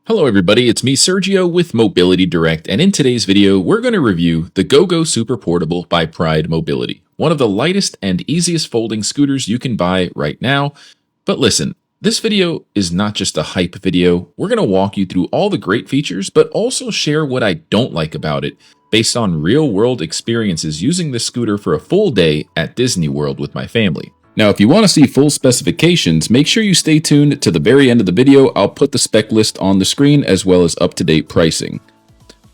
Hello everybody, it's me Sergio with Mobility Direct, and in today's video we're going to review the GoGo Super Portable by Pride Mobility, one of the lightest and easiest folding scooters you can buy right now. But listen, this video is not just a hype video. We're going to walk you through all the great features, but also share what I don't like about it based on real-world experiences using this scooter for a full day at Disney World with my family. Now, if you want to see full specifications, make sure you stay tuned to the very end of the video. I'll put the spec list on the screen as well as up-to-date pricing.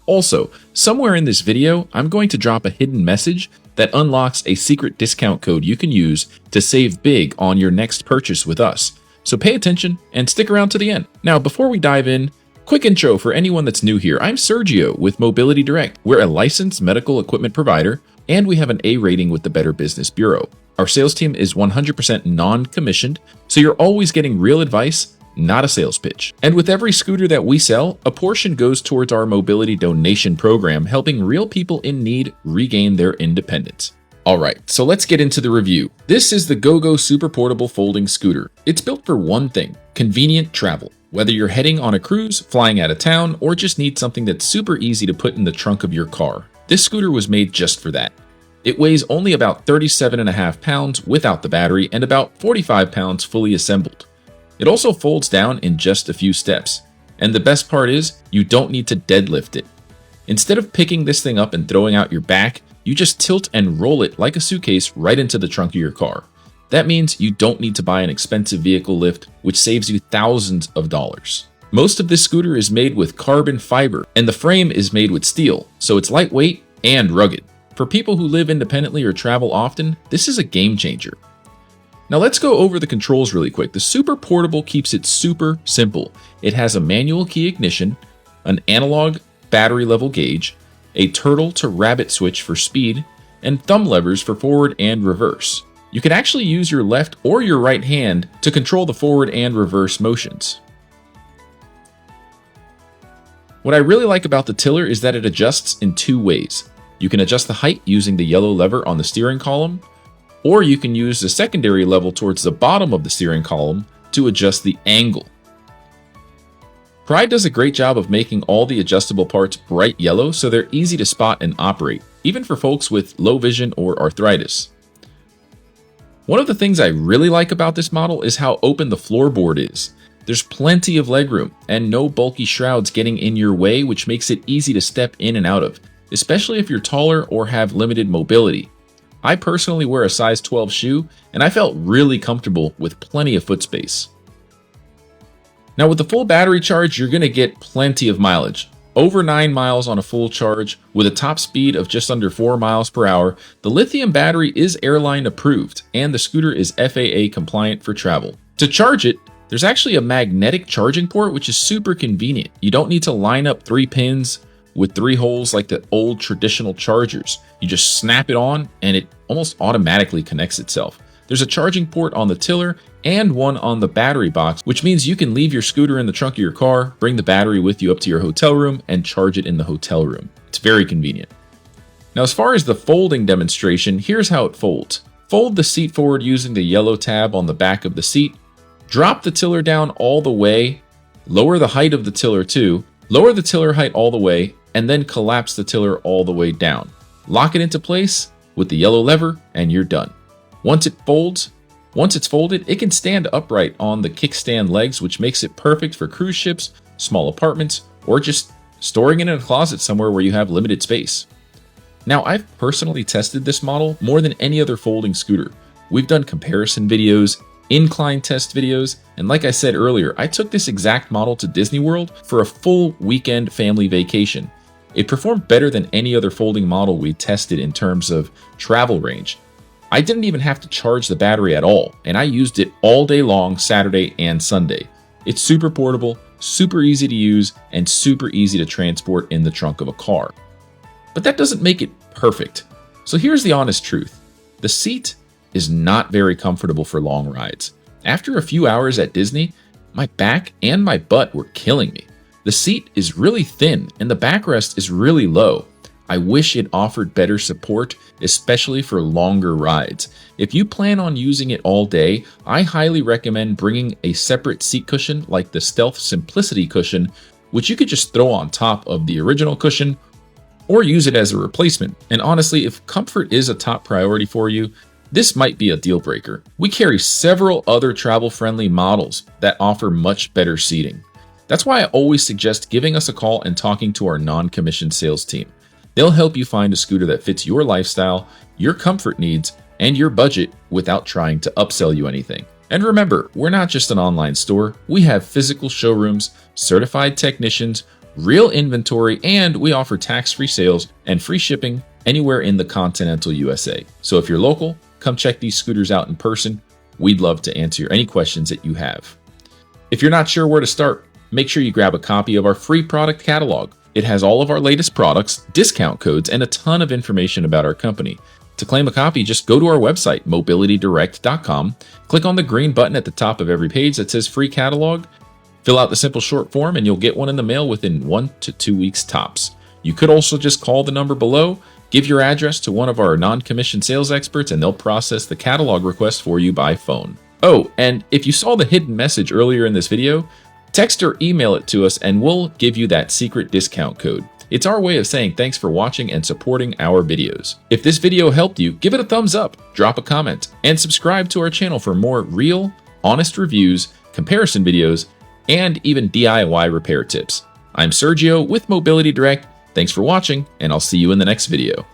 Also, somewhere in this video, I'm going to drop a hidden message that unlocks a secret discount code you can use to save big on your next purchase with us. So pay attention and stick around to the end. Now, before we dive in, quick intro for anyone that's new here. I'm Sergio with Mobility Direct. We're a licensed medical equipment provider, and we have an A rating with the Better Business Bureau. Our sales team is 100% non-commissioned, so you're always getting real advice, not a sales pitch. And with every scooter that we sell, a portion goes towards our mobility donation program, helping real people in need regain their independence. Alright, so let's get into the review. This is the GoGo Super Portable Folding Scooter. It's built for one thing: convenient travel. Whether you're heading on a cruise, flying out of town, or just need something that's super easy to put in the trunk of your car, this scooter was made just for that. It weighs only about 37.5 pounds without the battery and about 45 pounds fully assembled. It also folds down in just a few steps. And the best part is, you don't need to deadlift it. Instead of picking this thing up and throwing out your back, you just tilt and roll it like a suitcase right into the trunk of your car. That means you don't need to buy an expensive vehicle lift, which saves you thousands of dollars. Most of this scooter is made with carbon fiber, and the frame is made with steel, so it's lightweight and rugged. For people who live independently or travel often, this is a game changer. Now let's go over the controls really quick. The Super Portable keeps it super simple. It has a manual key ignition, an analog battery level gauge, a turtle to rabbit switch for speed, and thumb levers for forward and reverse. You can actually use your left or your right hand to control the forward and reverse motions. What I really like about the tiller is that it adjusts in two ways. You can adjust the height using the yellow lever on the steering column, or you can use the secondary level towards the bottom of the steering column to adjust the angle. Pride does a great job of making all the adjustable parts bright yellow so they're easy to spot and operate, even for folks with low vision or arthritis. One of the things I really like about this model is how open the floorboard is. There's plenty of legroom and no bulky shrouds getting in your way, which makes it easy to step in and out of, especially if you're taller or have limited mobility. I personally wear a size 12 shoe, and I felt really comfortable with plenty of foot space. Now with the full battery charge, you're going to get plenty of mileage. Over 9 miles on a full charge with a top speed of just under 4 miles per hour. The lithium battery is airline approved, and the scooter is FAA compliant for travel. To charge it, there's actually a magnetic charging port, which is super convenient. You don't need to line up 3 pins with 3 holes like the old traditional chargers. You just snap it on and it almost automatically connects itself. There's a charging port on the tiller and one on the battery box, which means you can leave your scooter in the trunk of your car, bring the battery with you up to your hotel room, and charge it in the hotel room. It's very convenient. Now, as far as the folding demonstration, here's how it folds. Fold the seat forward using the yellow tab on the back of the seat. Drop the tiller down all the way. Lower the height of the tiller too. Lower the tiller height all the way, and then collapse the tiller all the way down. Lock it into place with the yellow lever, and you're done. Once it's folded, it can stand upright on the kickstand legs, which makes it perfect for cruise ships, small apartments, or just storing it in a closet somewhere where you have limited space. Now, I've personally tested this model more than any other folding scooter. We've done comparison videos, incline test videos, and like I said earlier, I took this exact model to Disney World for a full weekend family vacation. It performed better than any other folding model we tested in terms of travel range. I didn't even have to charge the battery at all, and I used it all day long Saturday and Sunday. It's super portable, super easy to use, and super easy to transport in the trunk of a car. But that doesn't make it perfect. So here's the honest truth. The seat is not very comfortable for long rides. After a few hours at Disney, my back and my butt were killing me. The seat is really thin and the backrest is really low. I wish it offered better support, especially for longer rides. If you plan on using it all day, I highly recommend bringing a separate seat cushion like the Stealth Simplicity cushion, which you could just throw on top of the original cushion or use it as a replacement. And honestly, if comfort is a top priority for you, this might be a deal breaker. We carry several other travel-friendly models that offer much better seating. That's why I always suggest giving us a call and talking to our non-commissioned sales team. They'll help you find a scooter that fits your lifestyle, your comfort needs, and your budget without trying to upsell you anything. And remember, we're not just an online store. We have physical showrooms, certified technicians, real inventory, and we offer tax-free sales and free shipping anywhere in the continental USA. So if you're local, come check these scooters out in person. We'd love to answer any questions that you have. If you're not sure where to start, make sure you grab a copy of our free product catalog. It has all of our latest products, discount codes, and a ton of information about our company. To claim a copy, just go to our website, mobilitydirect.com, click on the green button at the top of every page that says free catalog, fill out the simple short form, and you'll get one in the mail within 1 to 2 weeks tops. You could also just call the number below, give your address to one of our non-commissioned sales experts, and they'll process the catalog request for you by phone. Oh, and if you saw the hidden message earlier in this video, text or email it to us and we'll give you that secret discount code. It's our way of saying thanks for watching and supporting our videos. If this video helped you, give it a thumbs up, drop a comment, and subscribe to our channel for more real, honest reviews, comparison videos, and even DIY repair tips. I'm Sergio with Mobility Direct. Thanks for watching, and I'll see you in the next video.